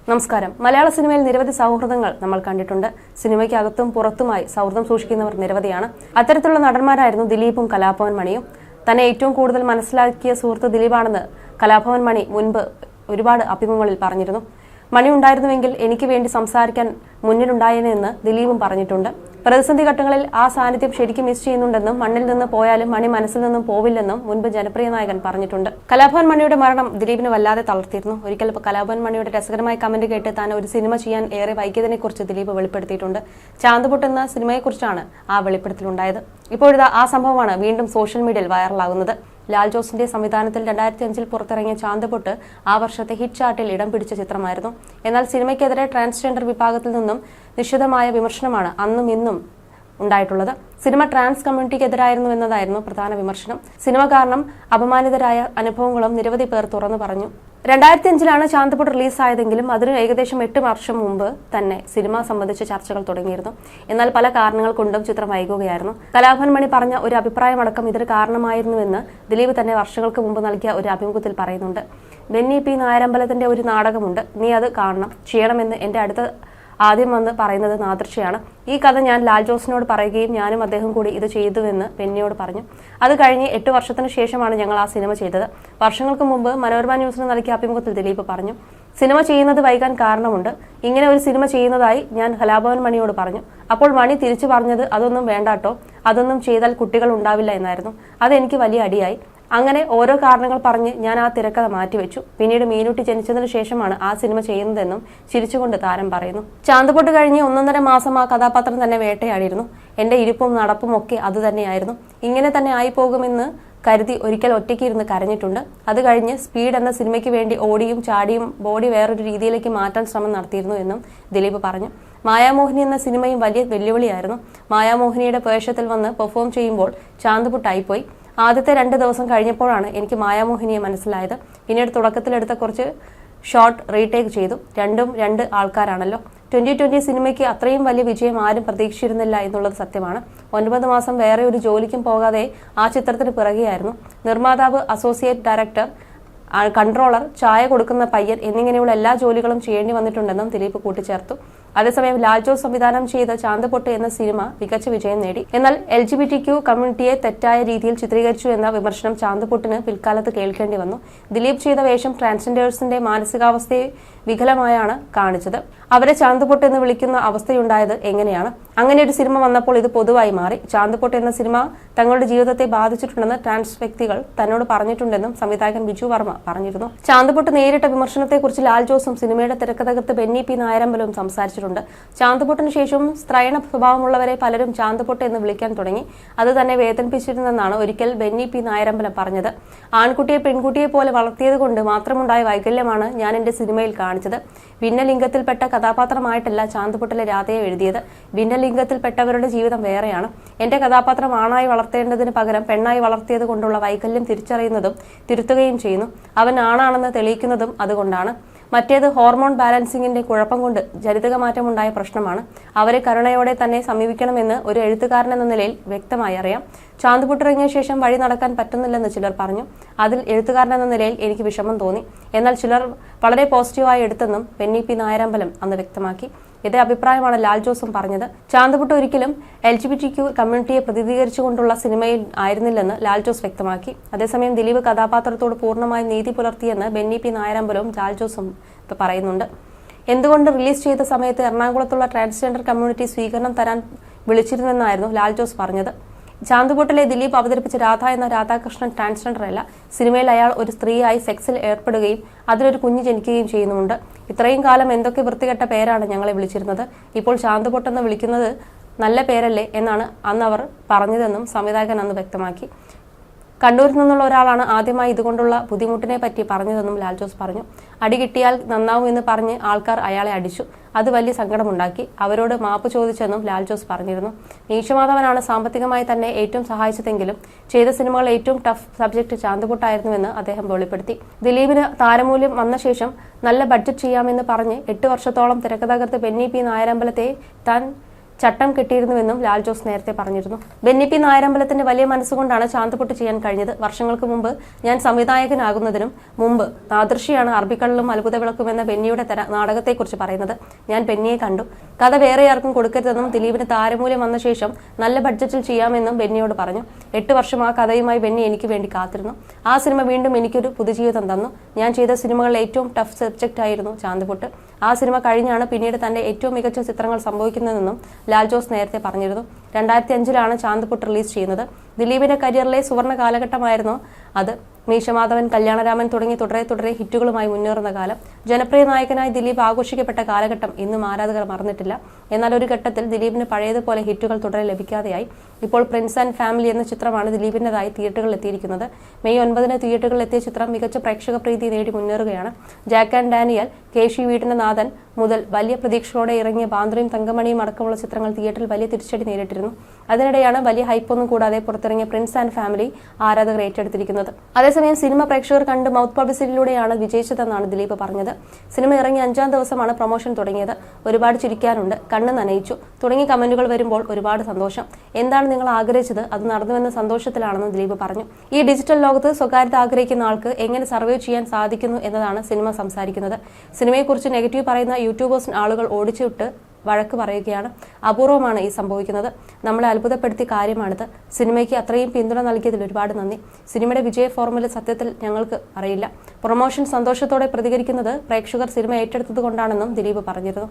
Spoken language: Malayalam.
നമസ്കാരം. മലയാള സിനിമയിൽ നിരവധി സൗഹൃദങ്ങൾ നമ്മൾ കണ്ടിട്ടുണ്ട്. സിനിമയ്ക്ക് അകത്തും പുറത്തുമായി സൗഹൃദം സൂക്ഷിക്കുന്നവർ നിരവധിയാണ്. അത്തരത്തിലുള്ള നടന്മാരായിരുന്നു ദിലീപും കലാഭവൻ മണിയും. തന്നെ ഏറ്റവും കൂടുതൽ മനസ്സിലാക്കിയ സുഹൃത്ത് ദിലീപാണെന്ന് കലാഭവൻ മണി മുൻപ് ഒരുപാട് അഭിമുഖങ്ങളിൽ പറഞ്ഞിരുന്നു. മണി ഉണ്ടായിരുന്നുവെങ്കിൽ എനിക്ക് വേണ്ടി സംസാരിക്കാൻ മുന്നിലുണ്ടായെന്ന് ദിലീപും പറഞ്ഞിട്ടുണ്ട്. പ്രതിസന്ധി ഘട്ടങ്ങളിൽ ആ സാന്നിധ്യം ശരിക്കും മിസ് ചെയ്യുന്നുണ്ടെന്നും മണ്ണിൽ നിന്ന് പോയാലും മണി മനസ്സിൽ നിന്നും പോവില്ലെന്നും മുൻപ് ജനപ്രിയ നായകൻ പറഞ്ഞിട്ടുണ്ട്. കലാഭവൻ മണിയുടെ മരണം ദിലീപിനെ വല്ലാതെ തളർത്തിയിരുന്നു. ഒരിക്കൽ കലാഭവൻ മണിയുടെ രസകരമായ കമന്റ് കേട്ട് താൻ ഒരു സിനിമ ചെയ്യാൻ ഏറെ വൈകിയതിനെക്കുറിച്ച് ദിലീപ് വെളിപ്പെടുത്തിയിട്ടുണ്ട്. ചാന്തുപൊട്ട് എന്ന സിനിമയെക്കുറിച്ചാണ് ആ വെളിപ്പെടുത്തലുണ്ടായത്. ഇപ്പോഴിതാ ആ സംഭവമാണ് വീണ്ടും സോഷ്യൽ മീഡിയയിൽ വൈറലാകുന്നത്. ലാൽ ജോസിന്റെ സംവിധാനത്തിൽ 2005 പുറത്തിറങ്ങിയ ചാന്തുപൊട്ട് ആ വർഷത്തെ ഹിറ്റ് ചാർട്ടിൽ ഇടം പിടിച്ച ചിത്രമായിരുന്നു. എന്നാൽ സിനിമയ്ക്കെതിരെ ട്രാൻസ്ജെൻഡർ വിഭാഗത്തിൽ നിന്നും നിശിതമായ വിമർശനമാണ് അന്നും ഇന്നും ഉണ്ടായിട്ടുള്ളത്. സിനിമ ട്രാൻസ് കമ്മ്യൂണിറ്റിക്കെതിരായിരുന്നു എന്നതായിരുന്നു പ്രധാന വിമർശനം. സിനിമ കാരണം അപമാനിതരായ അനുഭവങ്ങളും നിരവധി പേർ തുറന്നു പറഞ്ഞു. 2005 ചാന്തുപൊട്ട് റിലീസായതെങ്കിലും അതിന് ഏകദേശം 8 വർഷം മുമ്പ് തന്നെ സിനിമ സംബന്ധിച്ച ചർച്ചകൾ തുടങ്ങിയിരുന്നു. എന്നാൽ പല കാരണങ്ങൾ കൊണ്ടും ചിത്രം വൈകുകയായിരുന്നു. കലാഭവൻ മണി പറഞ്ഞ ഒരു അഭിപ്രായമടക്കം ഇതിന് കാരണമായിരുന്നുവെന്ന് ദിലീപ് തന്നെ വർഷങ്ങൾക്ക് മുമ്പ് നൽകിയ ഒരു അഭിമുഖത്തിൽ പറയുന്നുണ്ട്. ബെന്നി പി നായരമ്പലത്തിന്റെ ഒരു നാടകമുണ്ട്, നീ അത് കാണണം, ചെയ്യണമെന്ന് എന്റെ അടുത്ത് ആദ്യം വന്ന് പറയുന്നത് നാദൃശ്യാണ്. ഈ കഥ ഞാൻ ലാൽ ജോസിനോട് പറയുകയും ഞാനും അദ്ദേഹം കൂടി ഇത് ചെയ്തുവെന്ന് ബെന്നിയോട് പറഞ്ഞു. അത് കഴിഞ്ഞ് 8 വർഷത്തിന് ശേഷമാണ് ഞങ്ങൾ ആ സിനിമ ചെയ്തത്. വർഷങ്ങൾക്ക് മുമ്പ് മനോരമ ന്യൂസിന് നൽകിയ അഭിമുഖത്തിൽ ദിലീപ് പറഞ്ഞു, സിനിമ ചെയ്യുന്നത് വൈകാൻ കാരണമുണ്ട്. ഇങ്ങനെ ഒരു സിനിമ ചെയ്യുന്നതായി ഞാൻ കലാഭവൻ മണിയോട് പറഞ്ഞു. അപ്പോൾ മണി തിരിച്ചു പറഞ്ഞത് അതൊന്നും വേണ്ടാട്ടോ, അതൊന്നും ചെയ്താൽ കുട്ടികൾ ഉണ്ടാവില്ല എന്നായിരുന്നു. അതെനിക്ക് വലിയ അടിയായി. അങ്ങനെ ഓരോ കാരണങ്ങൾ പറഞ്ഞ് ഞാൻ ആ തിരക്കഥ മാറ്റിവെച്ചു. പിന്നീട് മീനുട്ടി ജനിച്ചതിനു ശേഷമാണ് ആ സിനിമ ചെയ്യുന്നതെന്നും ചിരിച്ചുകൊണ്ട് താരം പറയുന്നു. ചാന്തുപൊട്ട് കഴിഞ്ഞ് 1.5 മാസം ആ കഥാപാത്രം തന്നെ വേട്ടയാടിയിരുന്നു. എന്റെ ഇരിപ്പും നടപ്പും ഒക്കെ അത് തന്നെയായിരുന്നു. ഇങ്ങനെ തന്നെ ആയി പോകുമെന്ന് കരുതി ഒരിക്കൽ ഒറ്റയ്ക്ക് ഇരുന്ന് കരഞ്ഞിട്ടുണ്ട്. അത് കഴിഞ്ഞ് സ്പീഡ് എന്ന സിനിമയ്ക്ക് വേണ്ടി ഓടിയും ചാടിയും ബോഡി വേറൊരു രീതിയിലേക്ക് മാറ്റാൻ ശ്രമം നടത്തിയിരുന്നു എന്നും ദിലീപ് പറഞ്ഞു. മായാമോഹിനി എന്ന സിനിമയും വലിയ വെല്ലുവിളിയായിരുന്നു. മായാമോഹിനിയുടെ വേഷത്തിൽ വന്ന് പെർഫോം ചെയ്യുമ്പോൾ ചാന്തുപൊട്ടായിപ്പോയി. ആദ്യത്തെ 2 ദിവസം കഴിഞ്ഞപ്പോഴാണ് എനിക്ക് മായാമോഹിനിയെ മനസ്സിലായത്. പിന്നീട് തുടക്കത്തിലെടുത്ത കുറച്ച് ഷോട്ട് റീടേക്ക് ചെയ്തു. രണ്ടും 2 ആൾക്കാരാണല്ലോ. 2020 സിനിമയ്ക്ക് അത്രയും വലിയ വിജയം ആരും പ്രതീക്ഷിച്ചിരുന്നില്ല എന്നുള്ളത് സത്യമാണ്. 9 മാസം വേറെ ഒരു ജോലിക്കും പോകാതെ ആ ചിത്രത്തിന് പിറകെയായിരുന്നു. നിർമ്മാതാവ്, അസോസിയേറ്റ് ഡയറക്ടർ, കൺട്രോളർ, ചായ കൊടുക്കുന്ന പയ്യൻ എന്നിങ്ങനെയുള്ള എല്ലാ ജോലികളും ചെയ്യേണ്ടി വന്നിട്ടുണ്ടെന്നും ദിലീപ് കൂട്ടിച്ചേർത്തു. അതേസമയം ലാൽ ജോസ് സംവിധാനം ചെയ്ത ചാന്തുപൊട്ട് എന്ന സിനിമ മികച്ച വിജയം നേടി. എന്നാൽ LGBTQ കമ്മ്യൂണിറ്റിയെ തെറ്റായ രീതിയിൽ ചിത്രീകരിച്ചു എന്ന വിമർശനം ചാന്തുപൊട്ടിന് പിൽക്കാലത്ത് കേൾക്കേണ്ടി വന്നു. ദിലീപ് ചെയ്ത വേഷം ട്രാൻസ്ജെൻഡേഴ്സിന്റെ മാനസികാവസ്ഥയെ വികലമായാണ് കാണിച്ചത്. അവരെ ചാന്തുപൊട്ട് എന്ന് വിളിക്കുന്ന അവസ്ഥയുണ്ടായത് എങ്ങനെയാണ്? അങ്ങനെ ഒരു സിനിമ വന്നപ്പോൾ ഇത് പൊതുവായി മാറി. ചാന്തുപൊട്ട് എന്ന സിനിമ തങ്ങളുടെ ജീവിതത്തെ ബാധിച്ചിട്ടുണ്ടെന്ന് ട്രാൻസ് വ്യക്തികൾ തന്നോട് പറഞ്ഞിട്ടുണ്ടെന്നും സംവിധായകൻ ബിജു വർമ്മ പറഞ്ഞിരുന്നു. ചാന്തുപൊട്ട് നേരിട്ട വിമർശനത്തെക്കുറിച്ച് ലാൽ ജോസും സിനിമയുടെ തിരക്കഥകൃത്ത് ബെന്നി പി നായരമ്പലവും സംസാരിച്ചിട്ടുണ്ട്. ചാന്തുപൊട്ടിന് ശേഷം സ്ത്രൈണ സ്വഭാവമുള്ളവരെ പലരും ചാന്തുപൊട്ട് എന്ന് വിളിക്കാൻ തുടങ്ങി. അത് തന്നെ വേദനിപ്പിച്ചിരുന്നെന്നാണ് ഒരിക്കൽ ബെന്നി പി നായരമ്പലം പറഞ്ഞത്. ആൺകുട്ടിയെ പെൺകുട്ടിയെ പോലെ വളർത്തിയത് കൊണ്ട് മാത്രമുണ്ടായ വൈകല്യമാണ് ഞാൻ എന്റെ സിനിമയിൽ കാണിച്ചത്. ഭിന്നലിംഗത്തിൽപ്പെട്ട കഥാപാത്രമായിട്ടല്ല ചാന്തുപൊട്ടിലെ രാധയെ എഴുതിയത്. ഭിന്നലിംഗത്തിൽപ്പെട്ടവരുടെ ജീവിതം വേറെയാണ്. എന്റെ കഥാപാത്രം ആണായി വളർത്തേണ്ടതിന് പകരം പെണ്ണായി വളർത്തിയത് കൊണ്ടുള്ള വൈകല്യം തിരിച്ചറിയുന്നതും തിരുത്തുകയും ചെയ്യുന്നു. അവൻ ആണാണെന്ന് തെളിയിക്കുന്നതും അതുകൊണ്ടാണ്. മറ്റേത് ഹോർമോൺ ബാലൻസിംഗിന്റെ കുഴപ്പം കൊണ്ട് ജനിതകമാറ്റമുണ്ടായ പ്രശ്നമാണ്. അവരെ കരുണയോടെ തന്നെ സമീപിക്കണമെന്ന് ഒരു എഴുത്തുകാരൻ എന്ന നിലയിൽ വ്യക്തമായി അറിയാം. ചാന്തുപൊട്ടിറങ്ങിയ ശേഷം വഴി നടക്കാൻ പറ്റുന്നില്ലെന്ന് ചിലർ പറഞ്ഞു. അതിൽ എഴുത്തുകാരൻ എന്ന നിലയിൽ എനിക്ക് വിഷമം തോന്നി. എന്നാൽ ചിലർ വളരെ പോസിറ്റീവായി എടുത്തെന്നും ബെന്നി പി നായരമ്പലം അന്ന് വ്യക്തമാക്കി. ഇതേ അഭിപ്രായമാണ് ലാൽ ജോസും പറഞ്ഞത്. ചാന്തുപൊട്ട് ഒരിക്കലും LGBTQ കമ്മ്യൂണിറ്റിയെ പ്രതിനിധീകരിച്ചുകൊണ്ടുള്ള സിനിമയിൽ ആയിരുന്നില്ലെന്ന് ലാൽ ജോസ് വ്യക്തമാക്കി. അതേസമയം ദിലീപ് കഥാപാത്രത്തോട് പൂർണ്ണമായും നീതി പുലർത്തിയെന്ന് ബെന്നി പി നായരമ്പലവും ലാൽ ജോസും പറയുന്നുണ്ട്. എന്തുകൊണ്ട് റിലീസ് ചെയ്ത സമയത്ത് എറണാകുളത്തുള്ള ട്രാൻസ്ജെൻഡർ കമ്മ്യൂണിറ്റി സ്വീകരണം തരാൻ വിളിച്ചിരുന്നെന്നായിരുന്നു ലാൽ ജോസ് പറഞ്ഞത്. ചാന്തുപൊട്ടിലെ ദിലീപ് അവതരിപ്പിച്ച രാധ എന്ന രാധാകൃഷ്ണൻ ട്രാൻസ്ജെൻഡർ അല്ല. സിനിമയിൽ അയാൾ ഒരു സ്ത്രീയായി സെക്സിൽ ഏർപ്പെടുകയും അതിലൊരു കുഞ്ഞ് ജനിക്കുകയും ചെയ്യുന്നുമുണ്ട്. ഇത്രയും കാലം എന്തൊക്കെ വൃത്തികെട്ട പേരാണ് ഞങ്ങളെ വിളിച്ചിരുന്നത്. ഇപ്പോൾ ചാന്തുപൊട്ടെന്ന് വിളിക്കുന്നത് നല്ല പേരല്ലേ എന്നാണ് അന്ന് അവർ പറഞ്ഞതെന്നും സംവിധായകൻ അന്ന് വ്യക്തമാക്കി. കണ്ണൂരിൽ നിന്നുള്ള ഒരാളാണ് ആദ്യമായി ഇതുകൊണ്ടുള്ള ബുദ്ധിമുട്ടിനെ പറ്റി പറഞ്ഞതെന്നും ലാൽ ജോസ് പറഞ്ഞു. അടി കിട്ടിയാൽ നന്നാവുമെന്ന് പറഞ്ഞ് ആൾക്കാർ അയാളെ അടിച്ചു. അത് വലിയ സങ്കടമുണ്ടാക്കി. അവരോട് മാപ്പ് ചോദിച്ചെന്നും ലാൽ ജോസ് പറഞ്ഞിരുന്നു. നീശമാധവനാണ് സാമ്പത്തികമായി തന്നെ ഏറ്റവും സഹായിച്ചതെങ്കിലും ചെയ്ത സിനിമകൾ ഏറ്റവും ടഫ് സബ്ജക്ട് ചാന്തുപൊട്ടായിരുന്നുവെന്ന് അദ്ദേഹം വെളിപ്പെടുത്തി. ദിലീപിന് താരമൂല്യം വന്ന ശേഷം നല്ല ബഡ്ജറ്റ് ചെയ്യാമെന്ന് പറഞ്ഞ് 8 വർഷത്തോളം തിരക്കഥാകൃത്ത് ബെന്നി പി നായരമ്പലത്തെ താൻ ചട്ടം കെട്ടിയിരുന്നുവെന്നും ലാൽ ജോസ് നേരത്തെ പറഞ്ഞിരുന്നു. ബെന്നി പി നായരമ്പലത്തിന്റെ വലിയ മനസ്സുകൊണ്ടാണ് ചാന്തുപൊട്ട് ചെയ്യാൻ കഴിഞ്ഞത്. വർഷങ്ങൾക്ക് മുമ്പ് ഞാൻ സംവിധായകനാകുന്നതിനും മുമ്പ് നാദൃശിയാണ് അറബിക്കടലും അത്ഭുത വിളക്കും എന്ന ബെന്നിയുടെ നാടകത്തെക്കുറിച്ച് പറയുന്നത്. ഞാൻ ബെന്നിയെ കണ്ടു. കഥ വേറെ ആർക്കും കൊടുക്കരുതെന്നും ദിലീപിന് താരമൂല്യം വന്ന ശേഷം നല്ല ബഡ്ജറ്റിൽ ചെയ്യാമെന്നും ബെന്നിയോട് പറഞ്ഞു. 8 വർഷം ആ കഥയുമായി ബെന്നി എനിക്ക് വേണ്ടി കാത്തിരുന്നു. ആ സിനിമ വീണ്ടും എനിക്കൊരു പുതുജീവിതം തന്നു. ഞാൻ ചെയ്ത സിനിമകളിൽ ഏറ്റവും ടഫ് സബ്ജക്റ്റ് ആയിരുന്നു ചാന്തുപൊട്ട്. ആ സിനിമ കഴിഞ്ഞാണ് പിന്നീട് തന്റെ ഏറ്റവും മികച്ച ചിത്രങ്ങൾ സംഭവിക്കുന്നതെന്നും ലാൽ ജോസ് നേരത്തെ പറഞ്ഞിരുന്നു. 2005 ചാന്തുപൊട്ട് റിലീസ് ചെയ്യുന്നത്. ദിലീപിന്റെ കരിയറിലെ സുവർണ്ണ കാലഘട്ടമായിരുന്നു അത്. മീശമാധവൻ, കല്യാണരാമൻ തുടങ്ങി തുടരെ ഹിറ്റുകളുമായി മുന്നേറുന്ന കാലം. ജനപ്രിയ നായകനായി ദിലീപ് ആഘോഷിക്കപ്പെട്ട കാലഘട്ടം ഇന്നും ആരാധകർ മറന്നിട്ടില്ല. എന്നാൽ ഒരു ഘട്ടത്തിൽ ദിലീപിന് പഴയതുപോലെ ഹിറ്റുകൾ തുടരെ ലഭിക്കാതെയായി. ഇപ്പോൾ പ്രിൻസ് ആൻഡ് ഫാമിലി എന്ന ചിത്രമാണ് ദിലീപിന്റേതായി തിയേറ്ററുകളിൽ എത്തിയിരിക്കുന്നത്. മെയ് 9 തിയേറ്ററുകളിൽ എത്തിയ ചിത്രം മികച്ച പ്രേക്ഷക പ്രീതി നേടി മുന്നേറുകയാണ്. ജാക്ക് ആൻഡ് ഡാനിയൽ, കേശി വീടിന്റെ നാഥൻ മുതൽ വലിയ പ്രതീക്ഷകളോടെ ഇറങ്ങിയ ബാന്ദ്രയും തങ്കമണിയും അടക്കമുള്ള ചിത്രങ്ങൾ തിയേറ്ററിൽ വലിയ തിരിച്ചടി നേരിട്ടിരുന്നു. അതിനിടെയാണ് വലിയ ഹൈപ്പൊന്നും കൂടാതെ പുറത്തിറങ്ങിയ പ്രിൻസ് ആൻഡ് ഫാമിലി ആരാധകർ ഏറ്റെടുത്തിരിക്കുന്നത്. അതേസമയം സിനിമ പ്രേക്ഷകർ കണ്ട് മൗത്ത് പബ്ലിസിറ്റിയിലൂടെയാണ് വിജയിച്ചതെന്നാണ് ദിലീപ് പറഞ്ഞത്. സിനിമ ഇറങ്ങി 5-ാം ദിവസമാണ് പ്രൊമോഷൻ തുടങ്ങിയത്. ഒരുപാട് ചിരിക്കാനുണ്ട്, കണ്ണ് നനയിച്ചു തുടങ്ങി കമന്റുകൾ വരുമ്പോൾ ഒരുപാട് സന്തോഷം. എന്താണ് നിങ്ങൾ ആഗ്രഹിച്ചത്, അത് നടന്നുവെന്ന സന്തോഷത്തിലാണെന്ന് ദിലീപ് പറഞ്ഞു. ഈ ഡിജിറ്റൽ ലോകത്ത് സ്വകാര്യത ആഗ്രഹിക്കുന്ന ആൾക്ക് എങ്ങനെ സർവൈവ് ചെയ്യാൻ സാധിക്കുന്നു എന്നതാണ് സിനിമ സംസാരിക്കുന്നത്. സിനിമയെക്കുറിച്ച് നെഗറ്റീവ് പറയുന്ന യൂട്യൂബേഴ്സ് ആളുകൾ ഓടിച്ചുവിട്ട് വഴക്ക് പറയുകയാണ്. അപൂർവമാണ് ഈ സംഭവിക്കുന്നത്. നമ്മളെ അത്ഭുതപ്പെടുത്തിയ കാര്യമാണിത്. സിനിമയ്ക്ക് അത്രയും പിന്തുണ നൽകിയതിൽ ഒരുപാട് നന്ദി. സിനിമയുടെ വിജയ ഫോർമുല സത്യത്തിൽ ഞങ്ങൾക്ക് അറിയില്ല. പ്രൊമോഷൻ സന്തോഷത്തോടെ പ്രതികരിക്കുന്നത് പ്രേക്ഷകർ സിനിമ ഏറ്റെടുത്തത് കൊണ്ടാണെന്നും ദിലീപ് പറഞ്ഞിരുന്നു.